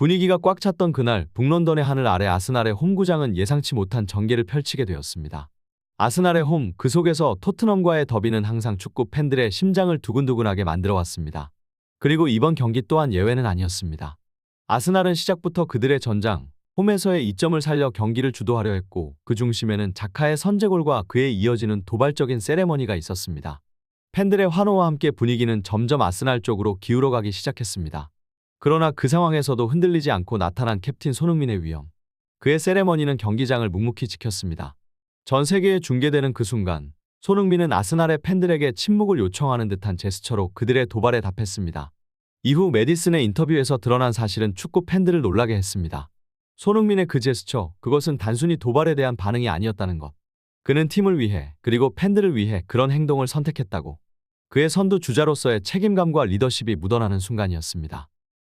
분위기가 꽉 찼던 그날 북런던의 하늘 아래 아스날의 홈구장은 예상치 못한 전개를 펼치게 되었습니다. 아스날의 홈, 그 속에서 토트넘과의 더비는 항상 축구 팬들의 심장을 두근두근하게 만들어왔습니다. 그리고 이번 경기 또한 예외는 아니었습니다. 아스날은 시작부터 그들의 전장, 홈에서의 이점을 살려 경기를 주도하려 했고 그 중심에는 자카의 선제골과 그에 이어지는 도발적인 세레머니가 있었습니다. 팬들의 환호와 함께 분위기는 점점 아스날 쪽으로 기울어가기 시작했습니다. 그러나 그 상황에서도 흔들리지 않고 나타난 캡틴 손흥민의 위험. 그의 세레머니는 경기장을 묵묵히 지켰습니다. 전 세계에 중계되는 그 순간, 손흥민은 아스날의 팬들에게 침묵을 요청하는 듯한 제스처로 그들의 도발에 답했습니다. 이후 메디슨의 인터뷰에서 드러난 사실은 축구 팬들을 놀라게 했습니다. 손흥민의 그 제스처, 그것은 단순히 도발에 대한 반응이 아니었다는 것. 그는 팀을 위해, 그리고 팬들을 위해 그런 행동을 선택했다고. 그의 선두 주자로서의 책임감과 리더십이 묻어나는 순간이었습니다.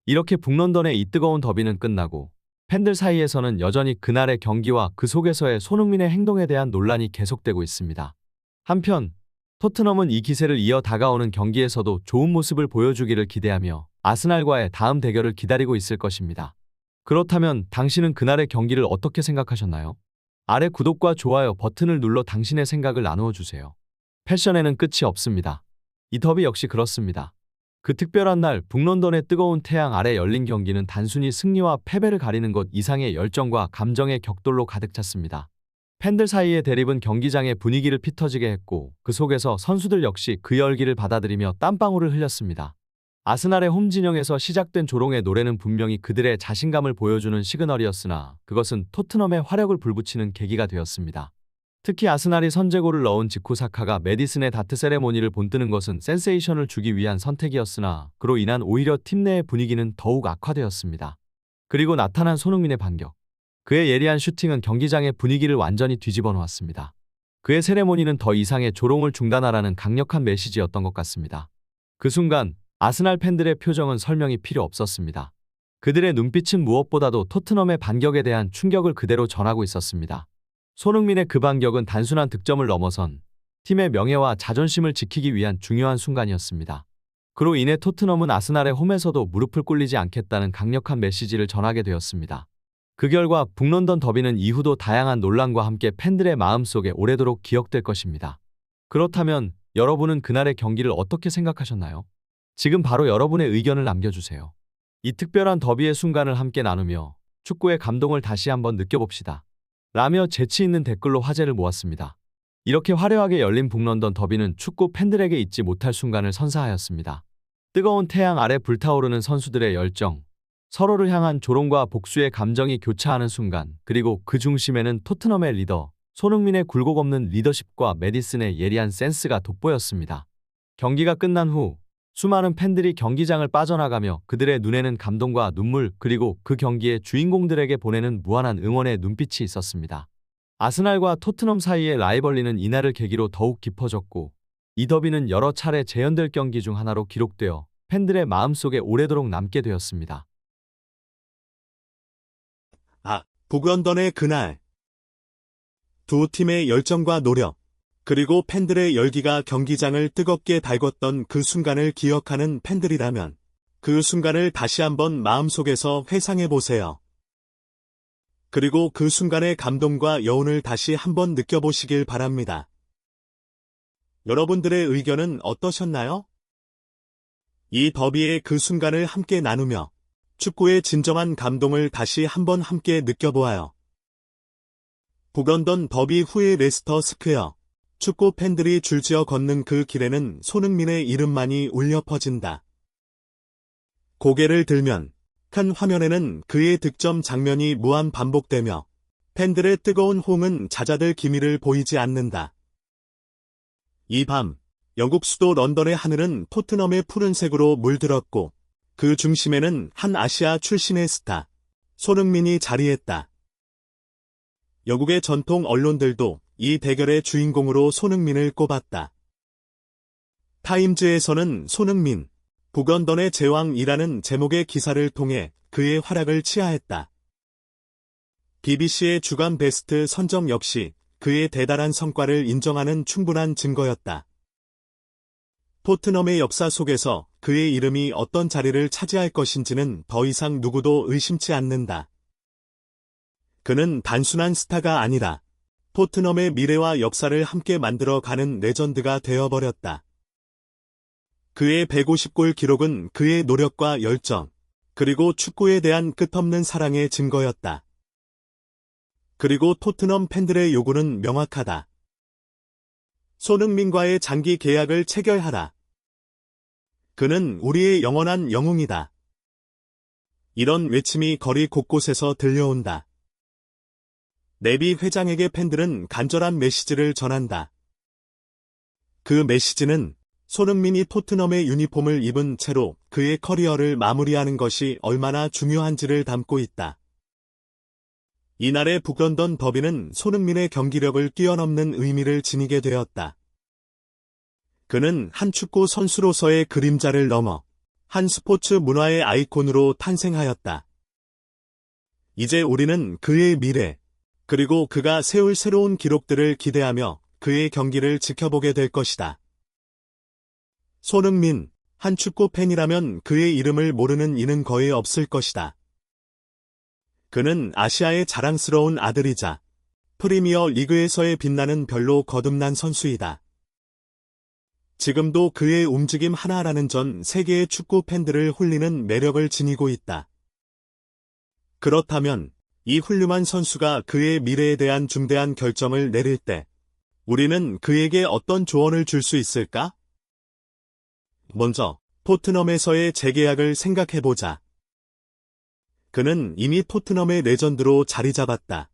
이렇게 북런던의 이 뜨거운 더비는 끝나고 팬들 사이에서는 여전히 그날의 경기와 그 속에서의 손흥민의 행동에 대한 논란이 계속되고 있습니다. 한편 토트넘은 이 기세를 이어 다가오는 경기에서도 좋은 모습을 보여주기를 기대하며 아스날과의 다음 대결을 기다리고 있을 것입니다. 그렇다면 당신은 그날의 경기를 어떻게 생각하셨나요? 아래 구독과 좋아요 버튼을 눌러 당신의 생각을 나누어 주세요. 패션에는 끝이 없습니다. 이 더비 역시 그렇습니다. 그 특별한 날 북런던의 뜨거운 태양 아래 열린 경기는 단순히 승리와 패배를 가리는 것 이상의 열정과 감정의 격돌로 가득 찼습니다. 팬들 사이의 대립은 경기장의 분위기를 피터지게 했고 그 속에서 선수들 역시 그 열기를 받아들이며 땀방울을 흘렸습니다. 아스날의 홈 진영에서 시작된 조롱의 노래는 분명히 그들의 자신감을 보여주는 시그널이었으나 그것은 토트넘의 화력을 불붙이는 계기가 되었습니다. 특히 아스날이 선제골을 넣은 직후 사카가 메디슨의 다트 세레모니를 본뜨는 것은 센세이션을 주기 위한 선택이었으나 그로 인한 오히려 팀 내의 분위기는 더욱 악화되었습니다. 그리고 나타난 손흥민의 반격. 그의 예리한 슈팅은 경기장의 분위기를 완전히 뒤집어 놓았습니다. 그의 세레모니는 더 이상의 조롱을 중단하라는 강력한 메시지였던 것 같습니다. 그 순간 아스날 팬들의 표정은 설명이 필요 없었습니다. 그들의 눈빛은 무엇보다도 토트넘의 반격에 대한 충격을 그대로 전하고 있었습니다. 손흥민의 그 반격은 단순한 득점을 넘어선 팀의 명예와 자존심을 지키기 위한 중요한 순간이었습니다. 그로 인해 토트넘은 아스날의 홈에서도 무릎을 꿇리지 않겠다는 강력한 메시지를 전하게 되었습니다. 그 결과 북런던 더비는 이후도 다양한 논란과 함께 팬들의 마음속에 오래도록 기억될 것입니다. 그렇다면 여러분은 그날의 경기를 어떻게 생각하셨나요? 지금 바로 여러분의 의견을 남겨주세요. 이 특별한 더비의 순간을 함께 나누며 축구의 감동을 다시 한번 느껴봅시다. 라며 재치 있는 댓글로 화제를 모았습니다. 이렇게 화려하게 열린 북런던 더비는 축구 팬들에게 잊지 못할 순간을 선사하였습니다. 뜨거운 태양 아래 불타오르는 선수들의 열정, 서로를 향한 조롱과 복수의 감정이 교차하는 순간, 그리고 그 중심에는 토트넘의 리더, 손흥민의 굴곡 없는 리더십과 메디슨의 예리한 센스가 돋보였습니다. 경기가 끝난 후 수많은 팬들이 경기장을 빠져나가며 그들의 눈에는 감동과 눈물 그리고 그 경기의 주인공들에게 보내는 무한한 응원의 눈빛이 있었습니다. 아스날과 토트넘 사이의 라이벌리는 이날을 계기로 더욱 깊어졌고 이 더비는 여러 차례 재현될 경기 중 하나로 기록되어 팬들의 마음속에 오래도록 남게 되었습니다. 북런던의 그날. 두 팀의 열정과 노력, 그리고 팬들의 열기가 경기장을 뜨겁게 달궜던 그 순간을 기억하는 팬들이라면 그 순간을 다시 한번 마음속에서 회상해보세요. 그리고 그 순간의 감동과 여운을 다시 한번 느껴보시길 바랍니다. 여러분들의 의견은 어떠셨나요? 이 더비의 그 순간을 함께 나누며 축구의 진정한 감동을 다시 한번 함께 느껴보아요. 북런던 더비 후의 레스터 스퀘어. 축구 팬들이 줄지어 걷는 그 길에는 손흥민의 이름만이 울려 퍼진다. 고개를 들면 큰 화면에는 그의 득점 장면이 무한 반복되며 팬들의 뜨거운 호응은 잦아들 기미를 보이지 않는다. 이 밤, 영국 수도 런던의 하늘은 토트넘의 푸른색으로 물들었고 그 중심에는 한 아시아 출신의 스타, 손흥민이 자리했다. 영국의 전통 언론들도 이 대결의 주인공으로 손흥민을 꼽았다. 타임즈에서는 손흥민, 북런던의 제왕이라는 제목의 기사를 통해 그의 활약을 치하했다. BBC의 주간 베스트 선정 역시 그의 대단한 성과를 인정하는 충분한 증거였다. 토트넘의 역사 속에서 그의 이름이 어떤 자리를 차지할 것인지는 더 이상 누구도 의심치 않는다. 그는 단순한 스타가 아니라 토트넘의 미래와 역사를 함께 만들어가는 레전드가 되어버렸다. 그의 150골 기록은 그의 노력과 열정, 그리고 축구에 대한 끝없는 사랑의 증거였다. 그리고 토트넘 팬들의 요구는 명확하다. 손흥민과의 장기 계약을 체결하라. 그는 우리의 영원한 영웅이다. 이런 외침이 거리 곳곳에서 들려온다. 네비 회장에게 팬들은 간절한 메시지를 전한다. 그 메시지는 손흥민이 토트넘의 유니폼을 입은 채로 그의 커리어를 마무리하는 것이 얼마나 중요한지를 담고 있다. 이날의 북런던 더비는 손흥민의 경기력을 뛰어넘는 의미를 지니게 되었다. 그는 한 축구 선수로서의 그림자를 넘어 한 스포츠 문화의 아이콘으로 탄생하였다. 이제 우리는 그의 미래, 그리고 그가 세울 새로운 기록들을 기대하며 그의 경기를 지켜보게 될 것이다. 손흥민, 한 축구 팬이라면 그의 이름을 모르는 이는 거의 없을 것이다. 그는 아시아의 자랑스러운 아들이자 프리미어 리그에서의 빛나는 별로 거듭난 선수이다. 지금도 그의 움직임 하나하나는 전 세계의 축구 팬들을 홀리는 매력을 지니고 있다. 그렇다면 이 훌륭한 선수가 그의 미래에 대한 중대한 결정을 내릴 때 우리는 그에게 어떤 조언을 줄 수 있을까? 먼저 토트넘에서의 재계약을 생각해보자. 그는 이미 토트넘의 레전드로 자리 잡았다.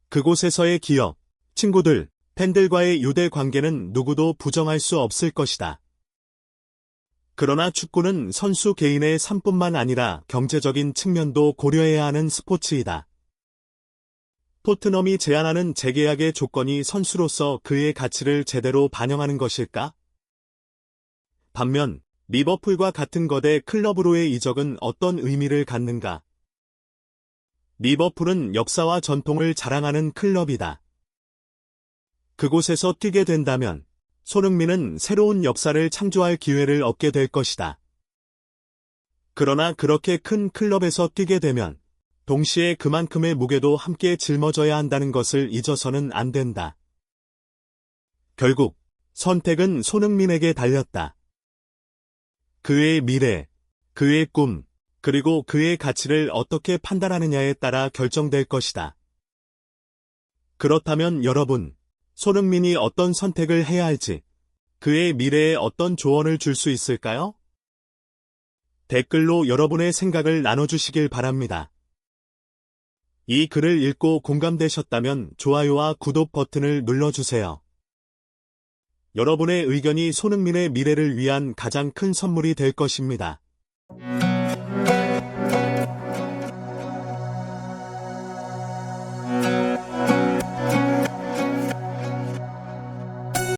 그곳에서의 기억, 친구들, 팬들과의 유대 관계는 누구도 부정할 수 없을 것이다. 그러나 축구는 선수 개인의 삶뿐만 아니라 경제적인 측면도 고려해야 하는 스포츠이다. 토트넘이 제안하는 재계약의 조건이 선수로서 그의 가치를 제대로 반영하는 것일까? 반면 리버풀과 같은 거대 클럽으로의 이적은 어떤 의미를 갖는가? 리버풀은 역사와 전통을 자랑하는 클럽이다. 그곳에서 뛰게 된다면 손흥민은 새로운 역사를 창조할 기회를 얻게 될 것이다. 그러나 그렇게 큰 클럽에서 뛰게 되면 동시에 그만큼의 무게도 함께 짊어져야 한다는 것을 잊어서는 안 된다. 결국 선택은 손흥민에게 달렸다. 그의 미래, 그의 꿈, 그리고 그의 가치를 어떻게 판단하느냐에 따라 결정될 것이다. 그렇다면 여러분, 손흥민이 어떤 선택을 해야 할지, 그의 미래에 어떤 조언을 줄 수 있을까요? 댓글로 여러분의 생각을 나눠주시길 바랍니다. 이 글을 읽고 공감되셨다면 좋아요와 구독 버튼을 눌러주세요. 여러분의 의견이 손흥민의 미래를 위한 가장 큰 선물이 될 것입니다.